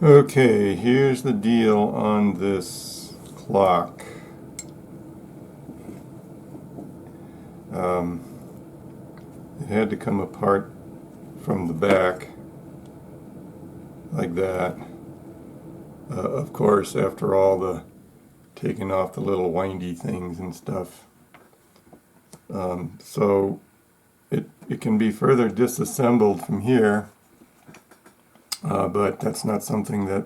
Okay, here's the deal on this clock. Um, it had to come apart from the back like that. Of course, after all the taking off the little windy things and stuff. So it can be further disassembled from here, but that's not something that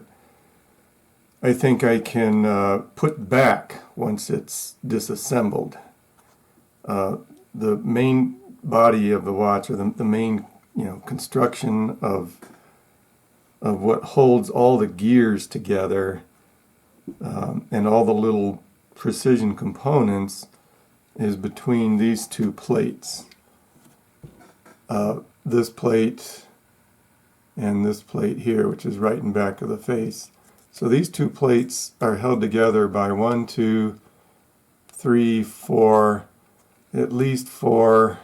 I think I can put back once it's disassembled. The main body of the watch, or the main construction of what holds all the gears together, and all the little precision components, is between these two plates. This plate and this plate here, which is right in back of the face. So these two plates are held together by 1, 2, 3, 4, at least 4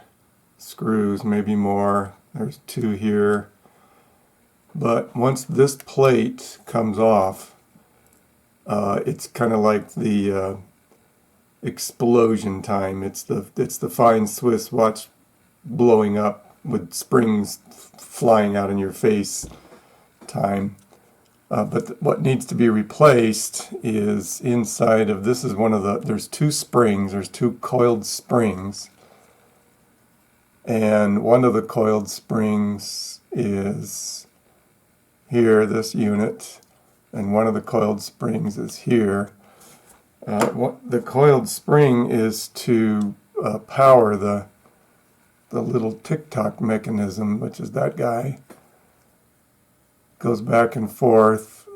screws, maybe more. There's 2 here. But once this plate comes off, it's kind of like the explosion time. It's the fine Swiss watch blowing up with springs flying out in your face time. But what needs to be replaced is inside of this is one of the, there's 2 springs, there's 2 coiled springs, and one of the coiled springs is here, this unit, and one of the coiled springs is here. The coiled spring is to power the little tick-tock mechanism, which is that guy. Goes back and forth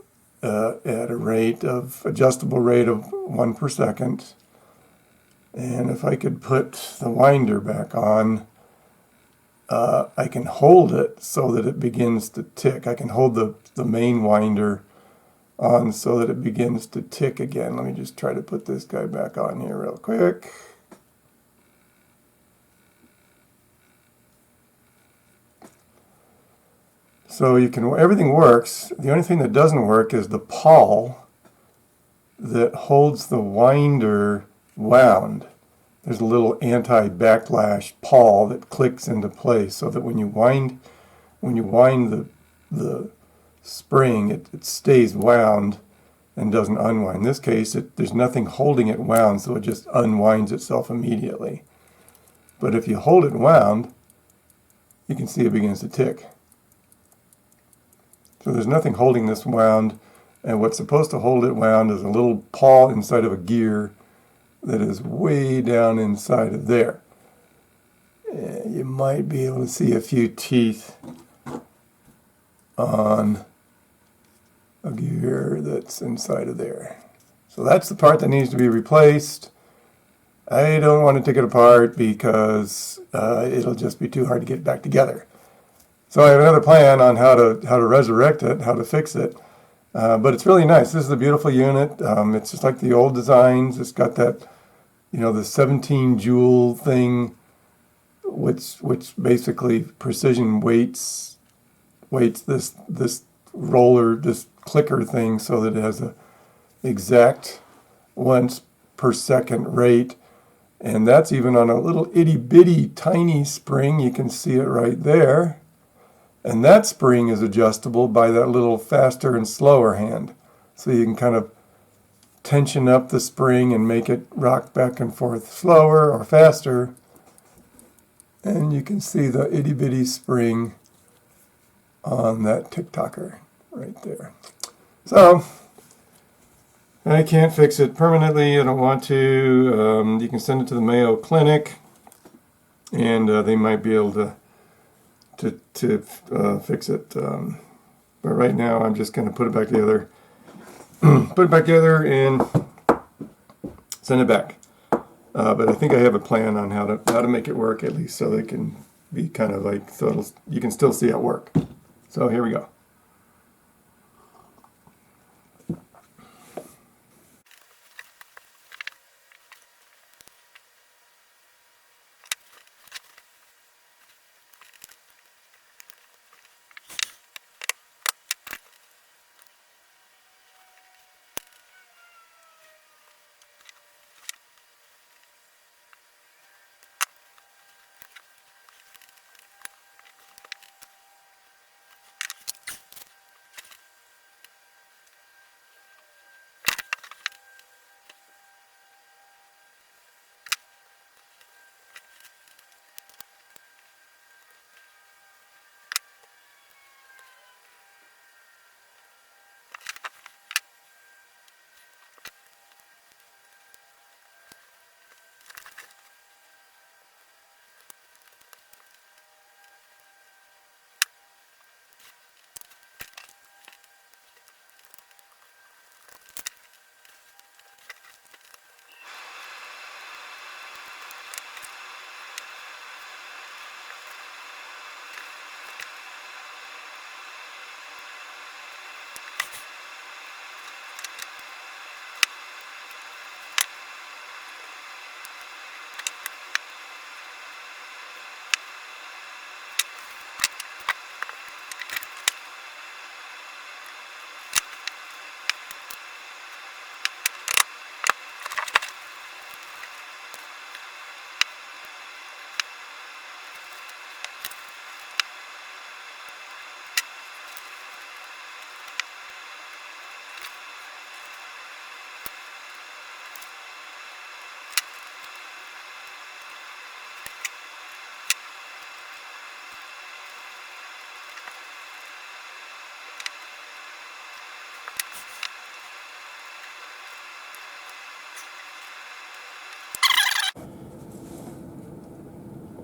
at a adjustable rate of 1 per second. And if I could put the winder back on, I can hold it so that it begins to tick. I can hold the main winder on so that it begins to tick again. Let me just try to put this guy back on here real quick. So everything works. The only thing that doesn't work is the pawl that holds the winder wound. There's a little anti-backlash pawl that clicks into place so that when you wind the spring, it stays wound and doesn't unwind. In this case, there's nothing holding it wound, so it just unwinds itself immediately. But if you hold it wound, you can see it begins to tick. So there's nothing holding this wound, and what's supposed to hold it wound is a little pawl inside of a gear that is way down inside of there. You might be able to see a few teeth on a gear that's inside of there. So that's the part that needs to be replaced. I don't want to take it apart because it'll just be too hard to get back together. So I have another plan on how to resurrect it, how to fix it. But it's really nice. This is a beautiful unit. It's just like the old designs. It's got that, the 17 joule thing, which basically precision weights this roller, this clicker thing, so that it has a exact once per second rate. And that's even on a little itty bitty tiny spring. You can see it right there. And that spring is adjustable by that little faster and slower hand. So you can kind of tension up the spring and make it rock back and forth slower or faster. And you can see the itty bitty spring on that tick-tocker right there. So I can't fix it permanently. I don't want to. You can send it to the Mayo Clinic, and they might be able to fix it. But right now, I'm just going to put it back together, and send it back. But I think I have a plan on how to make it work, at least so that it can be kind of like, so you can still see it work. So here we go.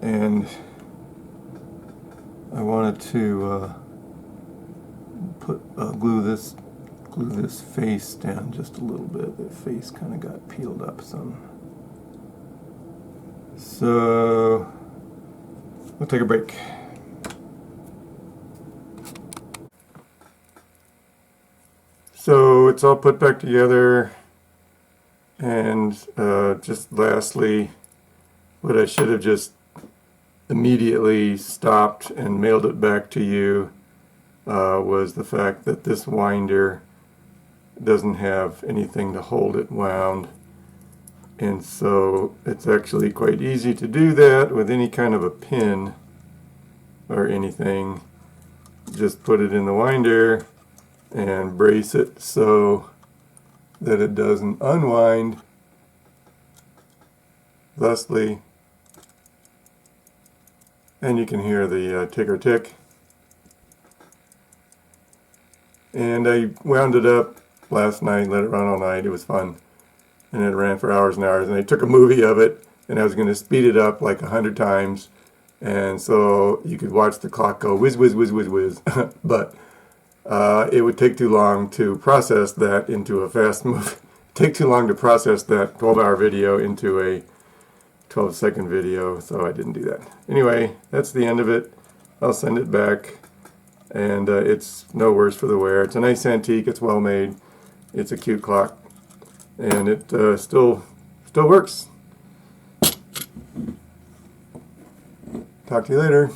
and I wanted to glue this face down just a little bit. The face kind of got peeled up some. So we'll take a break. So it's all put back together, and just lastly, what I should have just immediately stopped and mailed it back to you was the fact that this winder doesn't have anything to hold it wound, and so it's actually quite easy to do that with any kind of a pin or anything. Just put it in the winder and brace it so that it doesn't unwind, thusly, and you can hear the ticker tick. And I wound it up last night, let it run all night. It was fun, and it ran for hours and hours, and I took a movie of it, and I was going to speed it up like 100 times, and so you could watch the clock go whiz, whiz, whiz, whiz, whiz. But it would take too long to process that into a fast movie. Take too long to process that 12-hour video into a 12-second video, so I didn't do that. Anyway, that's the end of it. I'll send it back, and it's no worse for the wear. It's a nice antique. It's well made. It's a cute clock, and it still works. Talk to you later.